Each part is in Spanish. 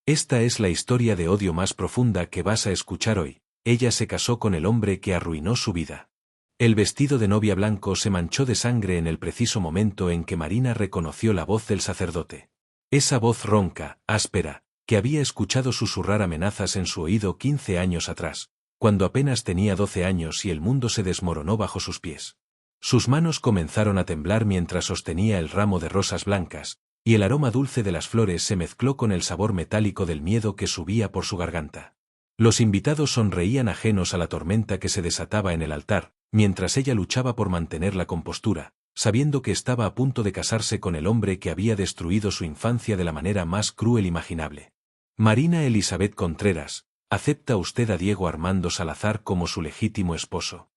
Esta es la historia de odio más profunda que vas a escuchar hoy. Ella se casó con el hombre que arruinó su vida. El vestido de novia blanco se manchó de sangre en el preciso momento en que Marina reconoció la voz del sacerdote. Esa voz ronca, áspera, que había escuchado susurrar amenazas en su oído 15 años atrás, cuando apenas tenía 12 años y el mundo se desmoronó bajo sus pies. Sus manos comenzaron a temblar mientras sostenía el ramo de rosas blancas, y el aroma dulce de las flores se mezcló con el sabor metálico del miedo que subía por su garganta. Los invitados sonreían ajenos a la tormenta que se desataba en el altar, mientras ella luchaba por mantener la compostura, sabiendo que estaba a punto de casarse con el hombre que había destruido su infancia de la manera más cruel imaginable. Marina Elizabeth Contreras, ¿acepta usted a Diego Armando Salazar como su legítimo esposo?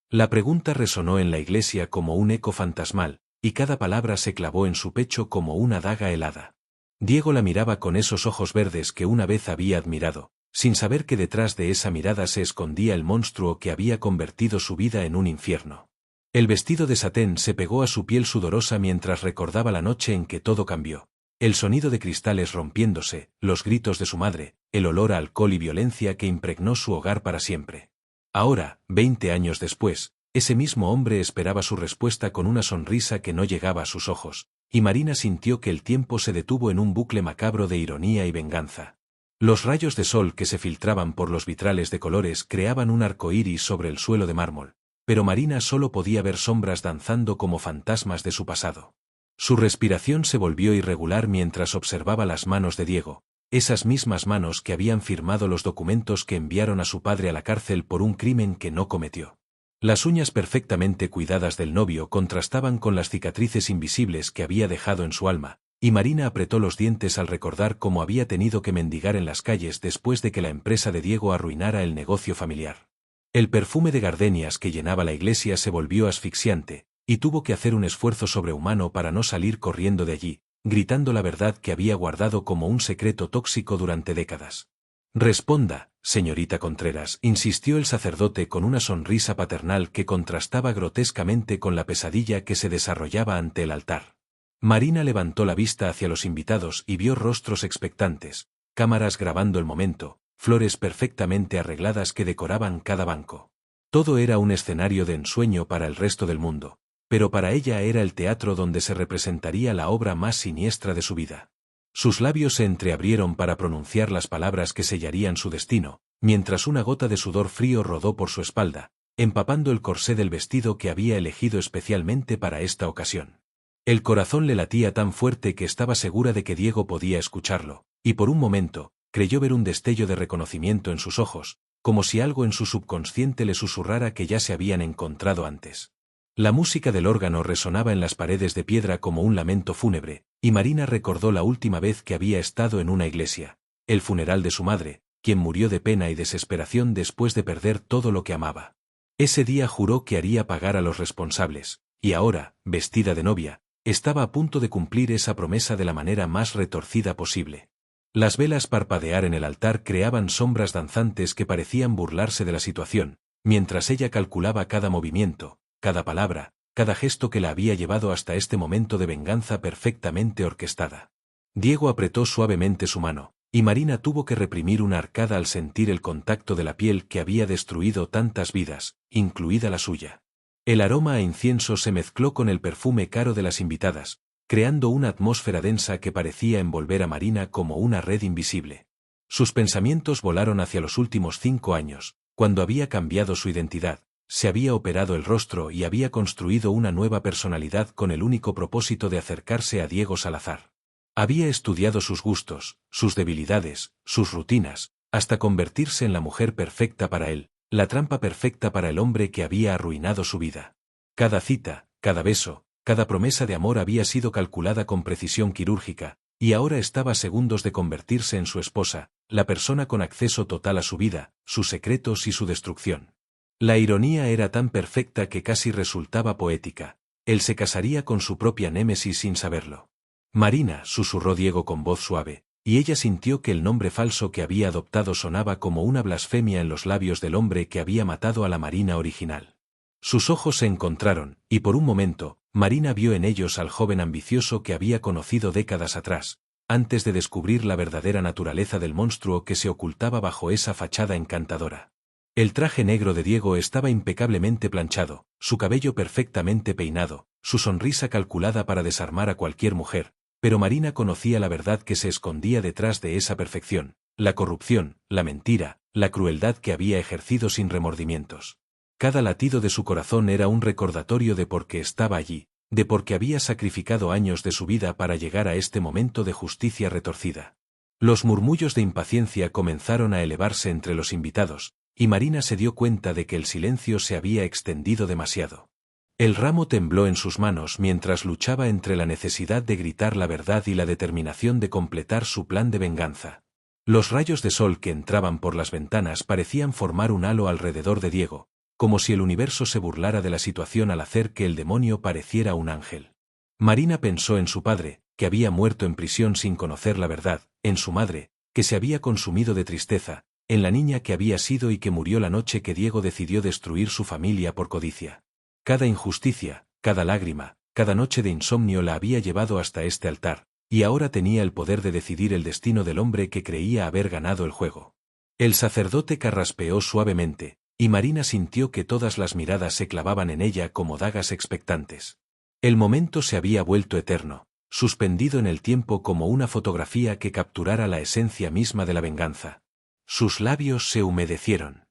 La pregunta resonó en la iglesia como un eco fantasmal, y cada palabra se clavó en su pecho como una daga helada. Diego la miraba con esos ojos verdes que una vez había admirado, sin saber que detrás de esa mirada se escondía el monstruo que había convertido su vida en un infierno. El vestido de satén se pegó a su piel sudorosa mientras recordaba la noche en que todo cambió. El sonido de cristales rompiéndose, los gritos de su madre, el olor a alcohol y violencia que impregnó su hogar para siempre. Ahora, 20 años después, ese mismo hombre esperaba su respuesta con una sonrisa que no llegaba a sus ojos, y Marina sintió que el tiempo se detuvo en un bucle macabro de ironía y venganza. Los rayos de sol que se filtraban por los vitrales de colores creaban un arco iris sobre el suelo de mármol, pero Marina solo podía ver sombras danzando como fantasmas de su pasado. Su respiración se volvió irregular mientras observaba las manos de Diego, esas mismas manos que habían firmado los documentos que enviaron a su padre a la cárcel por un crimen que no cometió. Las uñas perfectamente cuidadas del novio contrastaban con las cicatrices invisibles que había dejado en su alma, y Marina apretó los dientes al recordar cómo había tenido que mendigar en las calles después de que la empresa de Diego arruinara el negocio familiar. El perfume de gardenias que llenaba la iglesia se volvió asfixiante, y tuvo que hacer un esfuerzo sobrehumano para no salir corriendo de allí, gritando la verdad que había guardado como un secreto tóxico durante décadas. Responda, señorita Contreras, insistió el sacerdote con una sonrisa paternal que contrastaba grotescamente con la pesadilla que se desarrollaba ante el altar. Marina levantó la vista hacia los invitados y vio rostros expectantes, cámaras grabando el momento, flores perfectamente arregladas que decoraban cada banco. Todo era un escenario de ensueño para el resto del mundo, pero para ella era el teatro donde se representaría la obra más siniestra de su vida. Sus labios se entreabrieron para pronunciar las palabras que sellarían su destino, mientras una gota de sudor frío rodó por su espalda, empapando el corsé del vestido que había elegido especialmente para esta ocasión. El corazón le latía tan fuerte que estaba segura de que Diego podía escucharlo, y por un momento, creyó ver un destello de reconocimiento en sus ojos, como si algo en su subconsciente le susurrara que ya se habían encontrado antes. La música del órgano resonaba en las paredes de piedra como un lamento fúnebre, y Marina recordó la última vez que había estado en una iglesia, el funeral de su madre, quien murió de pena y desesperación después de perder todo lo que amaba. Ese día juró que haría pagar a los responsables, y ahora, vestida de novia, estaba a punto de cumplir esa promesa de la manera más retorcida posible. Las velas parpadear en el altar creaban sombras danzantes que parecían burlarse de la situación, mientras ella calculaba cada movimiento, cada palabra, cada gesto que la había llevado hasta este momento de venganza perfectamente orquestada. Diego apretó suavemente su mano, y Marina tuvo que reprimir una arcada al sentir el contacto de la piel que había destruido tantas vidas, incluida la suya. El aroma a incienso se mezcló con el perfume caro de las invitadas, creando una atmósfera densa que parecía envolver a Marina como una red invisible. Sus pensamientos volaron hacia los últimos 5 años, cuando había cambiado su identidad, se había operado el rostro y había construido una nueva personalidad con el único propósito de acercarse a Diego Salazar. Había estudiado sus gustos, sus debilidades, sus rutinas, hasta convertirse en la mujer perfecta para él, la trampa perfecta para el hombre que había arruinado su vida. Cada cita, cada beso, cada promesa de amor había sido calculada con precisión quirúrgica, y ahora estaba a segundos de convertirse en su esposa, la persona con acceso total a su vida, sus secretos y su destrucción. La ironía era tan perfecta que casi resultaba poética. Él se casaría con su propia némesis sin saberlo. Marina, susurró Diego con voz suave, y ella sintió que el nombre falso que había adoptado sonaba como una blasfemia en los labios del hombre que había matado a la Marina original. Sus ojos se encontraron, y por un momento, Marina vio en ellos al joven ambicioso que había conocido décadas atrás, antes de descubrir la verdadera naturaleza del monstruo que se ocultaba bajo esa fachada encantadora. El traje negro de Diego estaba impecablemente planchado, su cabello perfectamente peinado, su sonrisa calculada para desarmar a cualquier mujer, pero Marina conocía la verdad que se escondía detrás de esa perfección, la corrupción, la mentira, la crueldad que había ejercido sin remordimientos. Cada latido de su corazón era un recordatorio de por qué estaba allí, de por qué había sacrificado años de su vida para llegar a este momento de justicia retorcida. Los murmullos de impaciencia comenzaron a elevarse entre los invitados, y Marina se dio cuenta de que el silencio se había extendido demasiado. El ramo tembló en sus manos mientras luchaba entre la necesidad de gritar la verdad y la determinación de completar su plan de venganza. Los rayos de sol que entraban por las ventanas parecían formar un halo alrededor de Diego, como si el universo se burlara de la situación al hacer que el demonio pareciera un ángel. Marina pensó en su padre, que había muerto en prisión sin conocer la verdad, en su madre, que se había consumido de tristeza, en la niña que había sido y que murió la noche que Diego decidió destruir su familia por codicia. Cada injusticia, cada lágrima, cada noche de insomnio la había llevado hasta este altar, y ahora tenía el poder de decidir el destino del hombre que creía haber ganado el juego. El sacerdote carraspeó suavemente, y Marina sintió que todas las miradas se clavaban en ella como dagas expectantes. El momento se había vuelto eterno, suspendido en el tiempo como una fotografía que capturara la esencia misma de la venganza. Sus labios se humedecieron.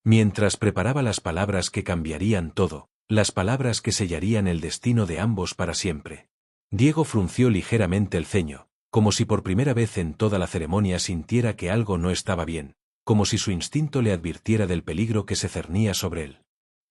Mientras preparaba las palabras que cambiarían todo, las palabras que sellarían el destino de ambos para siempre. Diego frunció ligeramente el ceño, como si por primera vez en toda la ceremonia sintiera que algo no estaba bien, como si su instinto le advirtiera del peligro que se cernía sobre él.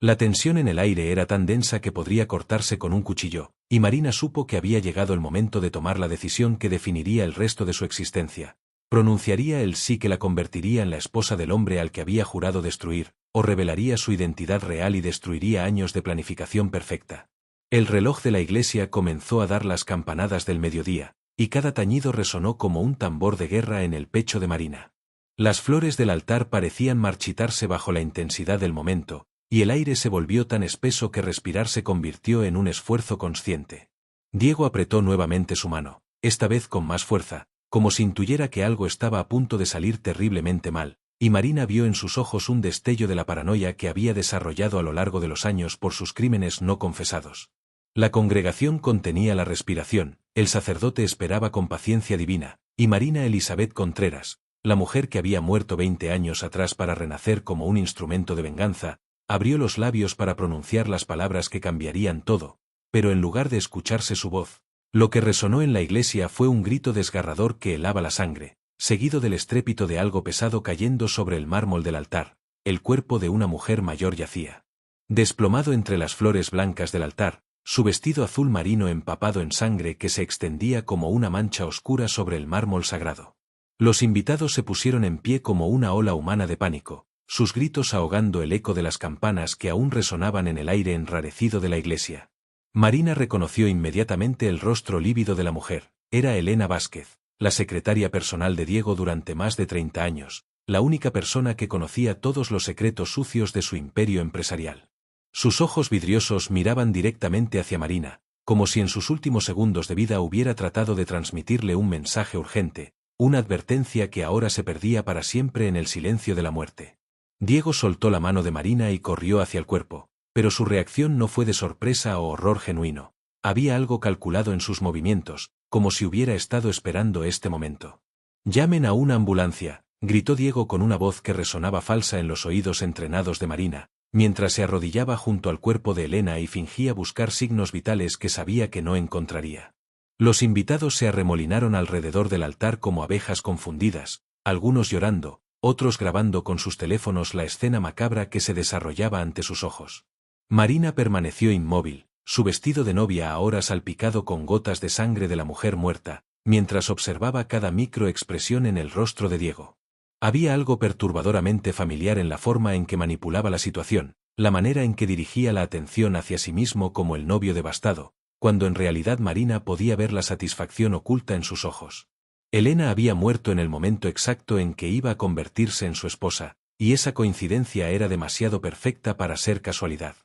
La tensión en el aire era tan densa que podría cortarse con un cuchillo, y Marina supo que había llegado el momento de tomar la decisión que definiría el resto de su existencia. Pronunciaría el sí que la convertiría en la esposa del hombre al que había jurado destruir, o revelaría su identidad real y destruiría años de planificación perfecta. El reloj de la iglesia comenzó a dar las campanadas del mediodía, y cada tañido resonó como un tambor de guerra en el pecho de Marina. Las flores del altar parecían marchitarse bajo la intensidad del momento, y el aire se volvió tan espeso que respirar se convirtió en un esfuerzo consciente. Diego apretó nuevamente su mano, esta vez con más fuerza, como si intuyera que algo estaba a punto de salir terriblemente mal, y Marina vio en sus ojos un destello de la paranoia que había desarrollado a lo largo de los años por sus crímenes no confesados. La congregación contenía la respiración, el sacerdote esperaba con paciencia divina, y Marina Elizabeth Contreras, la mujer que había muerto 20 años atrás para renacer como un instrumento de venganza, abrió los labios para pronunciar las palabras que cambiarían todo, pero en lugar de escucharse su voz, lo que resonó en la iglesia fue un grito desgarrador que helaba la sangre, seguido del estrépito de algo pesado cayendo sobre el mármol del altar. El cuerpo de una mujer mayor yacía desplomado entre las flores blancas del altar, su vestido azul marino empapado en sangre que se extendía como una mancha oscura sobre el mármol sagrado. Los invitados se pusieron en pie como una ola humana de pánico, sus gritos ahogando el eco de las campanas que aún resonaban en el aire enrarecido de la iglesia. Marina reconoció inmediatamente el rostro lívido de la mujer. Era Elena Vázquez, la secretaria personal de Diego durante más de 30 años, la única persona que conocía todos los secretos sucios de su imperio empresarial. Sus ojos vidriosos miraban directamente hacia Marina, como si en sus últimos segundos de vida hubiera tratado de transmitirle un mensaje urgente, una advertencia que ahora se perdía para siempre en el silencio de la muerte. Diego soltó la mano de Marina y corrió hacia el cuerpo, pero su reacción no fue de sorpresa o horror genuino. Había algo calculado en sus movimientos, como si hubiera estado esperando este momento. «Llamen a una ambulancia», gritó Diego con una voz que resonaba falsa en los oídos entrenados de Marina, mientras se arrodillaba junto al cuerpo de Elena y fingía buscar signos vitales que sabía que no encontraría. Los invitados se arremolinaron alrededor del altar como abejas confundidas, algunos llorando, otros grabando con sus teléfonos la escena macabra que se desarrollaba ante sus ojos. Marina permaneció inmóvil, su vestido de novia ahora salpicado con gotas de sangre de la mujer muerta, mientras observaba cada microexpresión en el rostro de Diego. Había algo perturbadoramente familiar en la forma en que manipulaba la situación, la manera en que dirigía la atención hacia sí mismo como el novio devastado, cuando en realidad Marina podía ver la satisfacción oculta en sus ojos. Elena había muerto en el momento exacto en que iba a convertirse en su esposa, y esa coincidencia era demasiado perfecta para ser casualidad.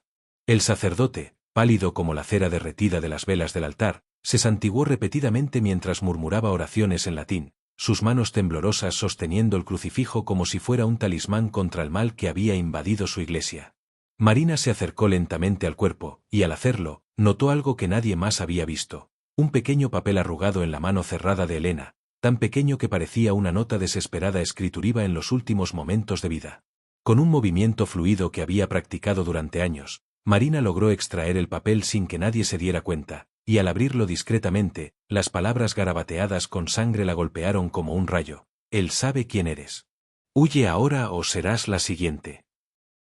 El sacerdote, pálido como la cera derretida de las velas del altar, Se santiguó repetidamente mientras murmuraba oraciones en latín, sus manos temblorosas sosteniendo el crucifijo como si fuera un talismán contra el mal que había invadido su iglesia. Marina se acercó lentamente al cuerpo, y al hacerlo, notó algo que nadie más había visto: un pequeño papel arrugado en la mano cerrada de Elena, tan pequeño que parecía una nota desesperada escriturada en los últimos momentos de vida. Con un movimiento fluido que había practicado durante años, Marina logró extraer el papel sin que nadie se diera cuenta, y al abrirlo discretamente, las palabras garabateadas con sangre la golpearon como un rayo: Él sabe quién eres. Huye ahora o serás la siguiente.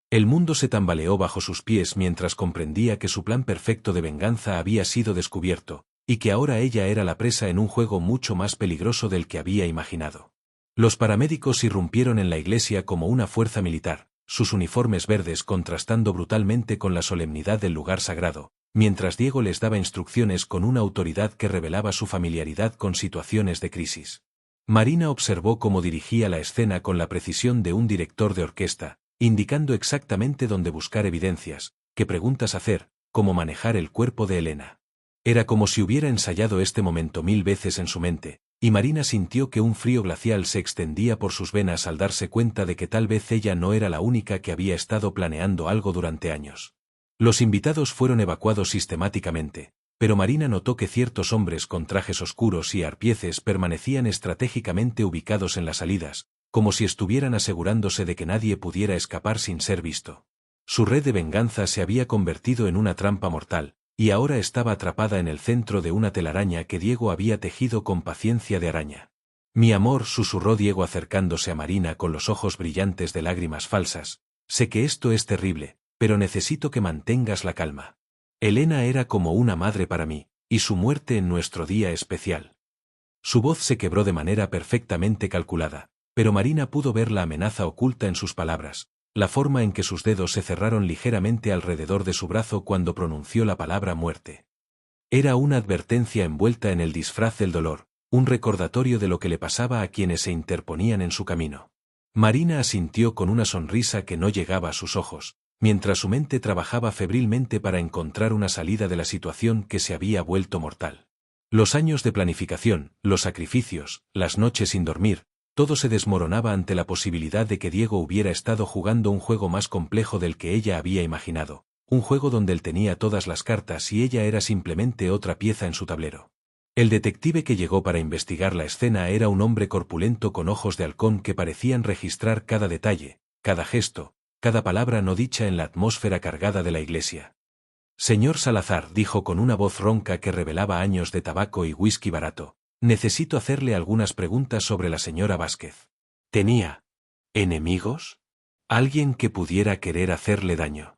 El mundo se tambaleó bajo sus pies mientras comprendía que su plan perfecto de venganza había sido descubierto, y que ahora ella era la presa en un juego mucho más peligroso del que había imaginado. Los paramédicos irrumpieron en la iglesia como una fuerza militar, sus uniformes verdes contrastando brutalmente con la solemnidad del lugar sagrado, mientras Diego les daba instrucciones con una autoridad que revelaba su familiaridad con situaciones de crisis. Marina observó cómo dirigía la escena con la precisión de un director de orquesta, indicando exactamente dónde buscar evidencias, qué preguntas hacer, cómo manejar el cuerpo de Elena. Era como si hubiera ensayado este momento 1000 veces en su mente, y Marina sintió que un frío glacial se extendía por sus venas al darse cuenta de que tal vez ella no era la única que había estado planeando algo durante años. Los invitados fueron evacuados sistemáticamente, pero Marina notó que ciertos hombres con trajes oscuros y arpieces permanecían estratégicamente ubicados en las salidas, como si estuvieran asegurándose de que nadie pudiera escapar sin ser visto. Su red de venganza se había convertido en una trampa mortal, y ahora estaba atrapada en el centro de una telaraña que Diego había tejido con paciencia de araña. Mi amor, susurró Diego acercándose a Marina con los ojos brillantes de lágrimas falsas, sé que esto es terrible, pero necesito que mantengas la calma. Elena era como una madre para mí, y su muerte en nuestro día especial. Su voz se quebró de manera perfectamente calculada, pero Marina pudo ver la amenaza oculta en sus palabras, la forma en que sus dedos se cerraron ligeramente alrededor de su brazo cuando pronunció la palabra muerte. Era una advertencia envuelta en el disfraz del dolor, un recordatorio de lo que le pasaba a quienes se interponían en su camino. Marina asintió con una sonrisa que no llegaba a sus ojos, mientras su mente trabajaba febrilmente para encontrar una salida de la situación que se había vuelto mortal. Los años de planificación, los sacrificios, las noches sin dormir, todo se desmoronaba ante la posibilidad de que Diego hubiera estado jugando un juego más complejo del que ella había imaginado, un juego donde él tenía todas las cartas y ella era simplemente otra pieza en su tablero. El detective que llegó para investigar la escena era un hombre corpulento con ojos de halcón que parecían registrar cada detalle, cada gesto, cada palabra no dicha en la atmósfera cargada de la iglesia. Señor Salazar, dijo con una voz ronca que revelaba años de tabaco y whisky barato, necesito hacerle algunas preguntas sobre la señora Vázquez. ¿Tenía enemigos? ¿Alguien que pudiera querer hacerle daño?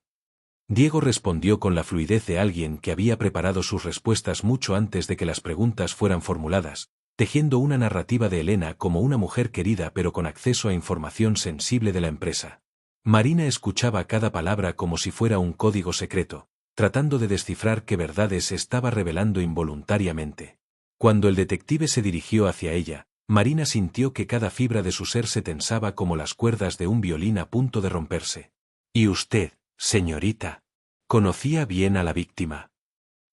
Diego respondió con la fluidez de alguien que había preparado sus respuestas mucho antes de que las preguntas fueran formuladas, tejiendo una narrativa de Elena como una mujer querida pero con acceso a información sensible de la empresa. Marina escuchaba cada palabra como si fuera un código secreto, tratando de descifrar qué verdades estaba revelando involuntariamente. Cuando el detective se dirigió hacia ella, Marina sintió que cada fibra de su ser se tensaba como las cuerdas de un violín a punto de romperse. ¿Y usted, señorita, conocía bien a la víctima?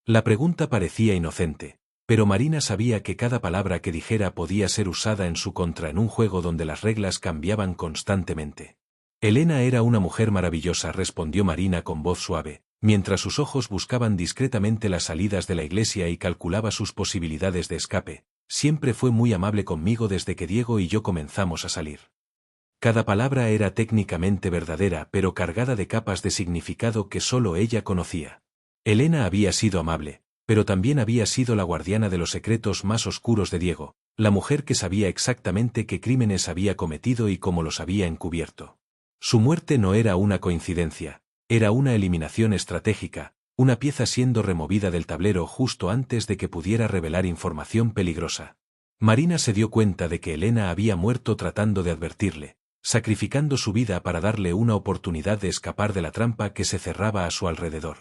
La pregunta parecía inocente, pero Marina sabía que cada palabra que dijera podía ser usada en su contra en un juego donde las reglas cambiaban constantemente. Elena era una mujer maravillosa, respondió Marina con voz suave, mientras sus ojos buscaban discretamente las salidas de la iglesia y calculaba sus posibilidades de escape. Siempre fue muy amable conmigo desde que Diego y yo comenzamos a salir. Cada palabra era técnicamente verdadera pero cargada de capas de significado que solo ella conocía. Elena había sido amable, pero también había sido la guardiana de los secretos más oscuros de Diego, la mujer que sabía exactamente qué crímenes había cometido y cómo los había encubierto. Su muerte no era una coincidencia, era una eliminación estratégica, una pieza siendo removida del tablero justo antes de que pudiera revelar información peligrosa. Marina se dio cuenta de que Elena había muerto tratando de advertirle, sacrificando su vida para darle una oportunidad de escapar de la trampa que se cerraba a su alrededor.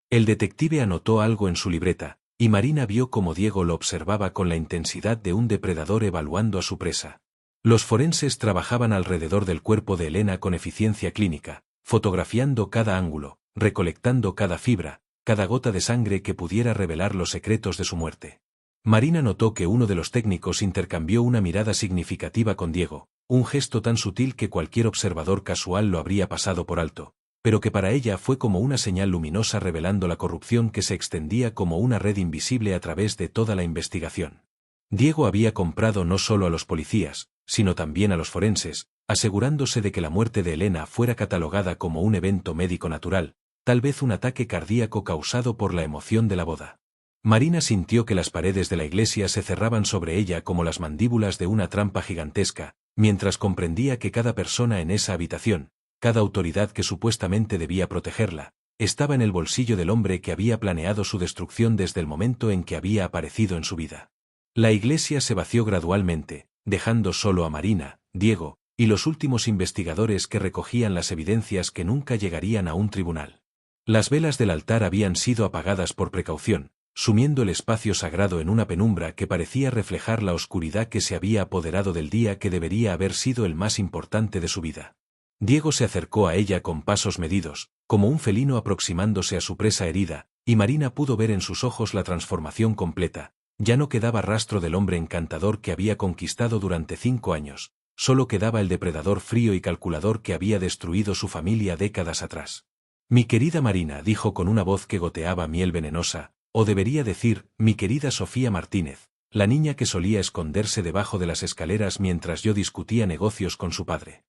El detective anotó algo en su libreta, y Marina vio cómo Diego lo observaba con la intensidad de un depredador evaluando a su presa. Los forenses trabajaban alrededor del cuerpo de Elena con eficiencia clínica, fotografiando cada ángulo, recolectando cada fibra, cada gota de sangre que pudiera revelar los secretos de su muerte. Marina notó que uno de los técnicos intercambió una mirada significativa con Diego, un gesto tan sutil que cualquier observador casual lo habría pasado por alto, pero que para ella fue como una señal luminosa revelando la corrupción que se extendía como una red invisible a través de toda la investigación. Diego había comprado no solo a los policías, sino también a los forenses, asegurándose de que la muerte de Elena fuera catalogada como un evento médico natural, tal vez un ataque cardíaco causado por la emoción de la boda. Marina sintió que las paredes de la iglesia se cerraban sobre ella como las mandíbulas de una trampa gigantesca, mientras comprendía que cada persona en esa habitación, cada autoridad que supuestamente debía protegerla, estaba en el bolsillo del hombre que había planeado su destrucción desde el momento en que había aparecido en su vida. La iglesia se vació gradualmente, dejando solo a Marina, Diego, y los últimos investigadores que recogían las evidencias que nunca llegarían a un tribunal. Las velas del altar habían sido apagadas por precaución, sumiendo el espacio sagrado en una penumbra que parecía reflejar la oscuridad que se había apoderado del día que debería haber sido el más importante de su vida. Diego se acercó a ella con pasos medidos, como un felino aproximándose a su presa herida, y Marina pudo ver en sus ojos la transformación completa. Ya no quedaba rastro del hombre encantador que había conquistado durante 5 años, solo quedaba el depredador frío y calculador que había destruido su familia décadas atrás. Mi querida Marina, dijo con una voz que goteaba miel venenosa, o debería decir, mi querida Sofía Martínez, la niña que solía esconderse debajo de las escaleras mientras yo discutía negocios con su padre.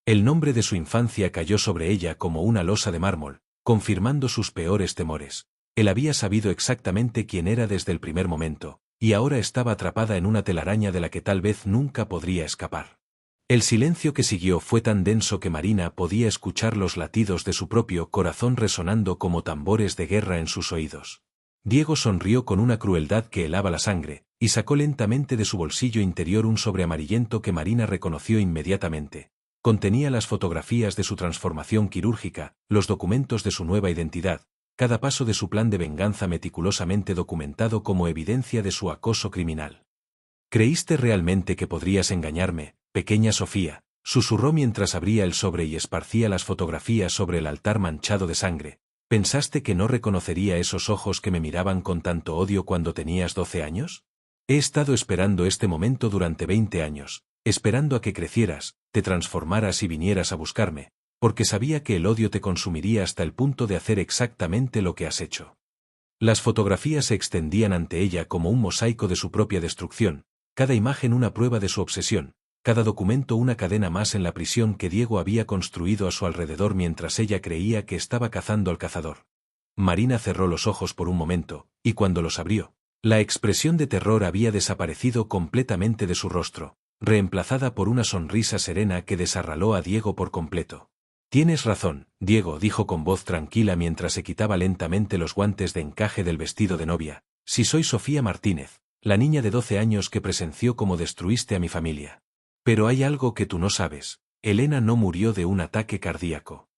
El nombre de su infancia cayó sobre ella como una losa de mármol, confirmando sus peores temores. Él había sabido exactamente quién era desde el primer momento, y ahora estaba atrapada en una telaraña de la que tal vez nunca podría escapar. El silencio que siguió fue tan denso que Marina podía escuchar los latidos de su propio corazón resonando como tambores de guerra en sus oídos. Diego sonrió con una crueldad que helaba la sangre, y sacó lentamente de su bolsillo interior un sobre amarillento que Marina reconoció inmediatamente. Contenía las fotografías de su transformación quirúrgica, los documentos de su nueva identidad, cada paso de su plan de venganza meticulosamente documentado como evidencia de su acoso criminal. ¿Creíste realmente que podrías engañarme, pequeña Sofía?, susurró mientras abría el sobre y esparcía las fotografías sobre el altar manchado de sangre. ¿Pensaste que no reconocería esos ojos que me miraban con tanto odio cuando tenías 12 años? He estado esperando este momento durante 20 años, esperando a que crecieras, te transformaras y vinieras a buscarme, porque sabía que el odio te consumiría hasta el punto de hacer exactamente lo que has hecho. Las fotografías se extendían ante ella como un mosaico de su propia destrucción, cada imagen una prueba de su obsesión, cada documento una cadena más en la prisión que Diego había construido a su alrededor mientras ella creía que estaba cazando al cazador. Marina cerró los ojos por un momento, y cuando los abrió, la expresión de terror había desaparecido completamente de su rostro, reemplazada por una sonrisa serena que desarraló a Diego por completo. Tienes razón, Diego, dijo con voz tranquila mientras se quitaba lentamente los guantes de encaje del vestido de novia. Si soy Sofía Martínez, la niña de 12 años que presenció cómo destruiste a mi familia. Pero hay algo que tú no sabes, Elena no murió de un ataque cardíaco.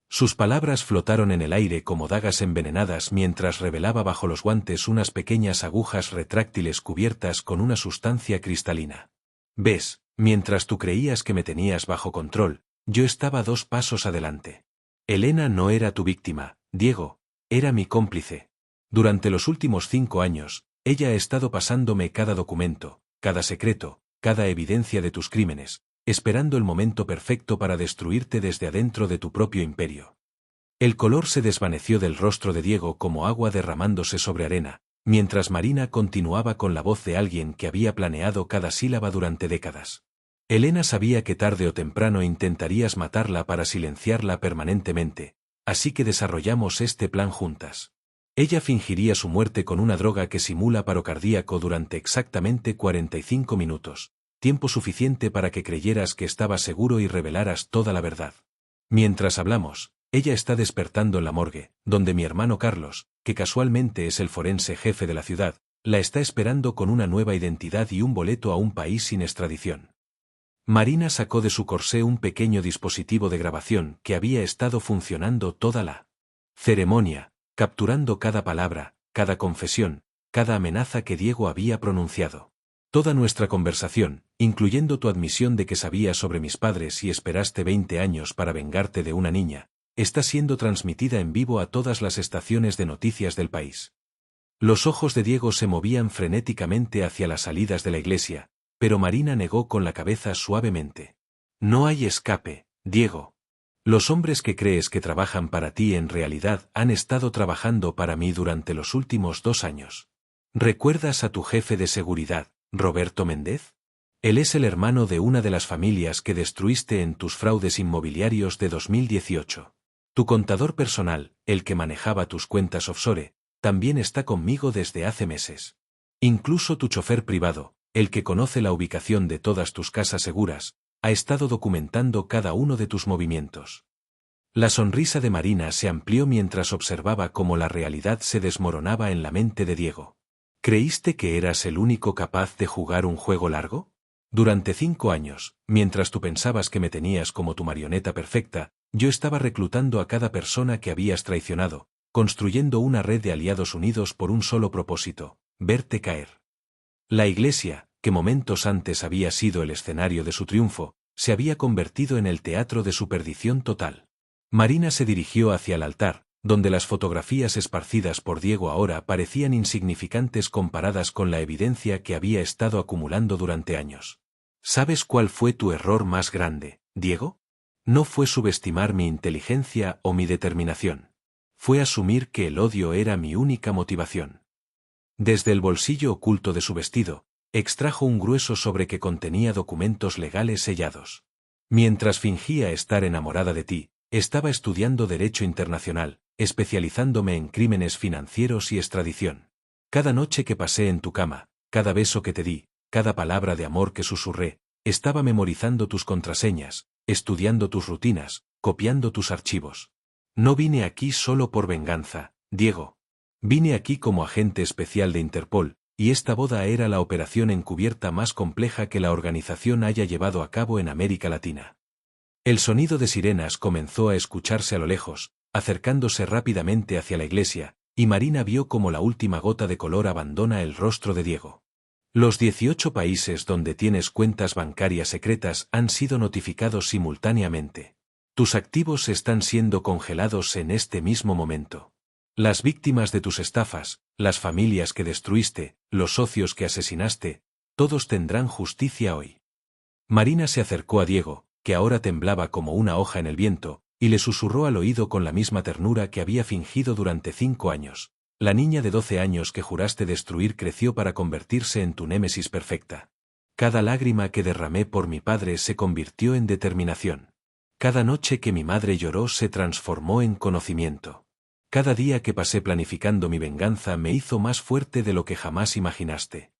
Sus palabras flotaron en el aire como dagas envenenadas mientras revelaba bajo los guantes unas pequeñas agujas retráctiles cubiertas con una sustancia cristalina. ¿Ves? Mientras tú creías que me tenías bajo control, yo estaba 2 pasos adelante. Elena no era tu víctima, Diego, era mi cómplice. Durante los últimos 5 años, ella ha estado pasándome cada documento, cada secreto, cada evidencia de tus crímenes, esperando el momento perfecto para destruirte desde adentro de tu propio imperio. El color se desvaneció del rostro de Diego como agua derramándose sobre arena, mientras Marina continuaba con la voz de alguien que había planeado cada sílaba durante décadas. Elena sabía que tarde o temprano intentarías matarla para silenciarla permanentemente, así que desarrollamos este plan juntas. Ella fingiría su muerte con una droga que simula paro cardíaco durante exactamente 45 minutos, tiempo suficiente para que creyeras que estaba seguro y revelaras toda la verdad. Mientras hablamos, ella está despertando en la morgue, donde mi hermano Carlos, que casualmente es el forense jefe de la ciudad, la está esperando con una nueva identidad y un boleto a un país sin extradición. Marina sacó de su corsé un pequeño dispositivo de grabación que había estado funcionando toda la ceremonia, capturando cada palabra, cada confesión, cada amenaza que Diego había pronunciado. Toda nuestra conversación, incluyendo tu admisión de que sabías sobre mis padres y esperaste 20 años para vengarte de una niña, está siendo transmitida en vivo a todas las estaciones de noticias del país. Los ojos de Diego se movían frenéticamente hacia las salidas de la iglesia, pero Marina negó con la cabeza suavemente. No hay escape, Diego. Los hombres que crees que trabajan para ti en realidad han estado trabajando para mí durante los últimos 2 años. ¿Recuerdas a tu jefe de seguridad, Roberto Méndez? Él es el hermano de una de las familias que destruiste en tus fraudes inmobiliarios de 2018. Tu contador personal, el que manejaba tus cuentas offshore, también está conmigo desde hace meses. Incluso tu chofer privado, el que conoce la ubicación de todas tus casas seguras, ha estado documentando cada uno de tus movimientos. La sonrisa de Marina se amplió mientras observaba cómo la realidad se desmoronaba en la mente de Diego. ¿Creíste que eras el único capaz de jugar un juego largo? Durante 5 años, mientras tú pensabas que me tenías como tu marioneta perfecta, yo estaba reclutando a cada persona que habías traicionado, construyendo una red de aliados unidos por un solo propósito: verte caer. La iglesia, que momentos antes había sido el escenario de su triunfo, se había convertido en el teatro de su perdición total. Marina se dirigió hacia el altar, donde las fotografías esparcidas por Diego ahora parecían insignificantes comparadas con la evidencia que había estado acumulando durante años. ¿Sabes cuál fue tu error más grande, Diego? No fue subestimar mi inteligencia o mi determinación. Fue asumir que el odio era mi única motivación. Desde el bolsillo oculto de su vestido, extrajo un grueso sobre que contenía documentos legales sellados. Mientras fingía estar enamorada de ti, estaba estudiando Derecho Internacional, especializándome en crímenes financieros y extradición. Cada noche que pasé en tu cama, cada beso que te di, cada palabra de amor que susurré, estaba memorizando tus contraseñas, estudiando tus rutinas, copiando tus archivos. No vine aquí solo por venganza, Diego. Vine aquí como agente especial de Interpol, y esta boda era la operación encubierta más compleja que la organización haya llevado a cabo en América Latina. El sonido de sirenas comenzó a escucharse a lo lejos, acercándose rápidamente hacia la iglesia, y Marina vio cómo la última gota de color abandona el rostro de Diego. Los 18 países donde tienes cuentas bancarias secretas han sido notificados simultáneamente. Tus activos están siendo congelados en este mismo momento. Las víctimas de tus estafas, las familias que destruiste, los socios que asesinaste, todos tendrán justicia hoy. Marina se acercó a Diego, que ahora temblaba como una hoja en el viento, y le susurró al oído con la misma ternura que había fingido durante 5 años. La niña de 12 años que juraste destruir creció para convertirse en tu némesis perfecta. Cada lágrima que derramé por mi padre se convirtió en determinación. Cada noche que mi madre lloró se transformó en conocimiento. Cada día que pasé planificando mi venganza me hizo más fuerte de lo que jamás imaginaste.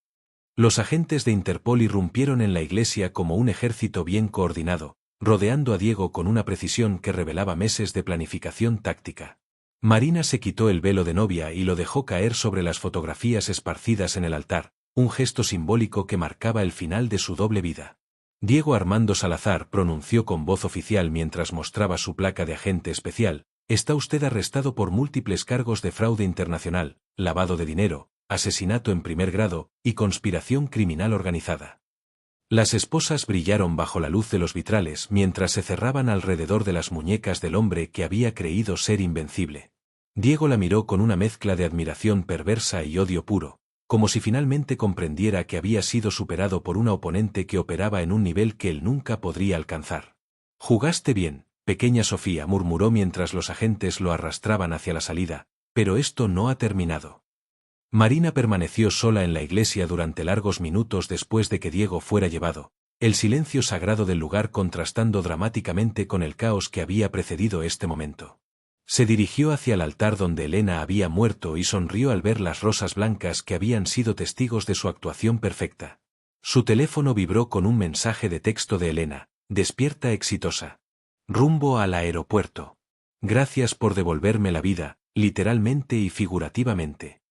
Los agentes de Interpol irrumpieron en la iglesia como un ejército bien coordinado, rodeando a Diego con una precisión que revelaba meses de planificación táctica. Marina se quitó el velo de novia y lo dejó caer sobre las fotografías esparcidas en el altar, un gesto simbólico que marcaba el final de su doble vida. Diego Armando Salazar pronunció con voz oficial mientras mostraba su placa de agente especial: está usted arrestado por múltiples cargos de fraude internacional, lavado de dinero, asesinato en primer grado y conspiración criminal organizada. Las esposas brillaron bajo la luz de los vitrales mientras se cerraban alrededor de las muñecas del hombre que había creído ser invencible. Diego la miró con una mezcla de admiración perversa y odio puro, como si finalmente comprendiera que había sido superado por una oponente que operaba en un nivel que él nunca podría alcanzar. Jugaste bien, pequeña Sofía, murmuró mientras los agentes lo arrastraban hacia la salida, pero esto no ha terminado. Marina permaneció sola en la iglesia durante largos minutos después de que Diego fuera llevado, el silencio sagrado del lugar contrastando dramáticamente con el caos que había precedido este momento. Se dirigió hacia el altar donde Elena había muerto y sonrió al ver las rosas blancas que habían sido testigos de su actuación perfecta. Su teléfono vibró con un mensaje de texto de Elena: despierta exitosa. Rumbo al aeropuerto. Gracias por devolverme la vida, literalmente y figurativamente.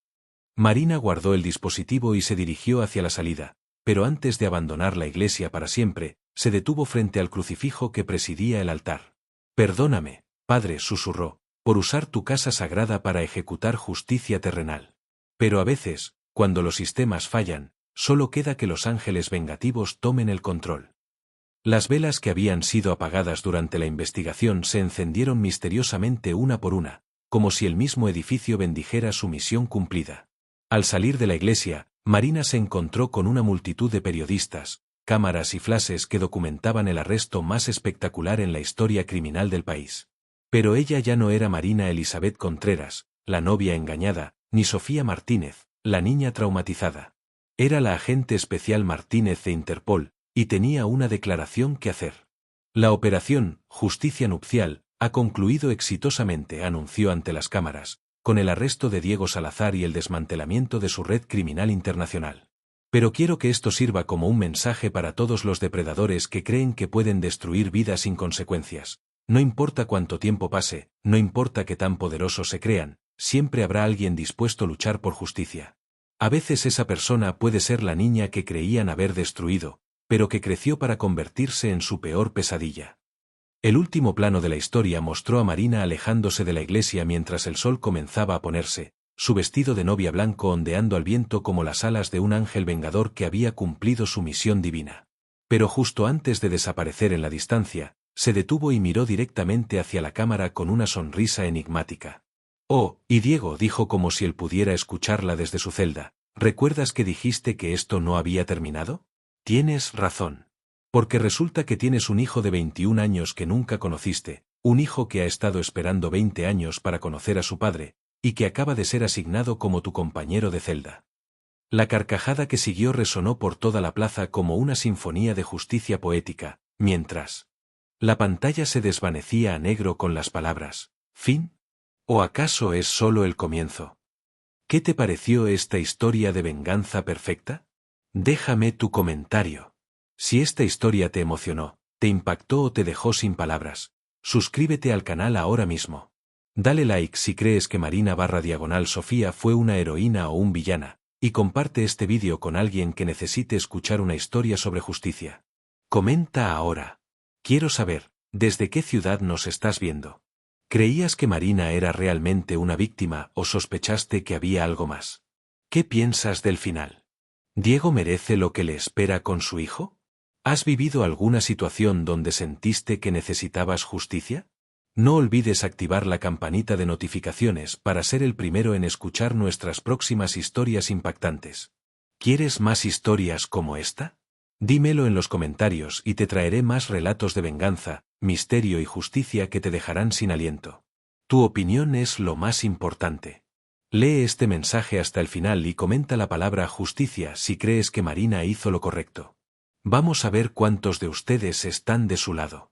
Marina guardó el dispositivo y se dirigió hacia la salida, pero antes de abandonar la iglesia para siempre, se detuvo frente al crucifijo que presidía el altar. Perdóname, Padre, susurró, por usar tu casa sagrada para ejecutar justicia terrenal. Pero a veces, cuando los sistemas fallan, solo queda que los ángeles vengativos tomen el control. Las velas que habían sido apagadas durante la investigación se encendieron misteriosamente una por una, como si el mismo edificio bendijera su misión cumplida. Al salir de la iglesia, Marina se encontró con una multitud de periodistas, cámaras y flashes que documentaban el arresto más espectacular en la historia criminal del país. Pero ella ya no era Marina Elizabeth Contreras, la novia engañada, ni Sofía Martínez, la niña traumatizada. Era la agente especial Martínez de Interpol, y tenía una declaración que hacer. La operación, Justicia Nupcial, ha concluido exitosamente, anunció ante las cámaras, con el arresto de Diego Salazar y el desmantelamiento de su red criminal internacional. Pero quiero que esto sirva como un mensaje para todos los depredadores que creen que pueden destruir vidas sin consecuencias. No importa cuánto tiempo pase, no importa qué tan poderosos se crean, siempre habrá alguien dispuesto a luchar por justicia. A veces esa persona puede ser la niña que creían haber destruido, pero que creció para convertirse en su peor pesadilla. El último plano de la historia mostró a Marina alejándose de la iglesia mientras el sol comenzaba a ponerse, su vestido de novia blanco ondeando al viento como las alas de un ángel vengador que había cumplido su misión divina. Pero justo antes de desaparecer en la distancia, se detuvo y miró directamente hacia la cámara con una sonrisa enigmática. «Oh, y Diego», dijo como si él pudiera escucharla desde su celda, «¿recuerdas que dijiste que esto no había terminado? Tienes razón. Porque resulta que tienes un hijo de 21 años que nunca conociste, un hijo que ha estado esperando 20 años para conocer a su padre, y que acaba de ser asignado como tu compañero de celda». La carcajada que siguió resonó por toda la plaza como una sinfonía de justicia poética, mientras la pantalla se desvanecía a negro con las palabras, «¿Fin? ¿O acaso es solo el comienzo? ¿Qué te pareció esta historia de venganza perfecta? Déjame tu comentario. Si esta historia te emocionó, te impactó o te dejó sin palabras, suscríbete al canal ahora mismo. Dale like si crees que Marina_Sofía fue una heroína o un villana, y comparte este vídeo con alguien que necesite escuchar una historia sobre justicia. Comenta ahora. Quiero saber, ¿desde qué ciudad nos estás viendo? ¿Creías que Marina era realmente una víctima o sospechaste que había algo más? ¿Qué piensas del final? ¿Diego merece lo que le espera con su hijo? ¿Has vivido alguna situación donde sentiste que necesitabas justicia? No olvides activar la campanita de notificaciones para ser el primero en escuchar nuestras próximas historias impactantes. ¿Quieres más historias como esta? Dímelo en los comentarios y te traeré más relatos de venganza, misterio y justicia que te dejarán sin aliento. Tu opinión es lo más importante. Lee este mensaje hasta el final y comenta la palabra justicia si crees que Marina hizo lo correcto. Vamos a ver cuántos de ustedes están de su lado.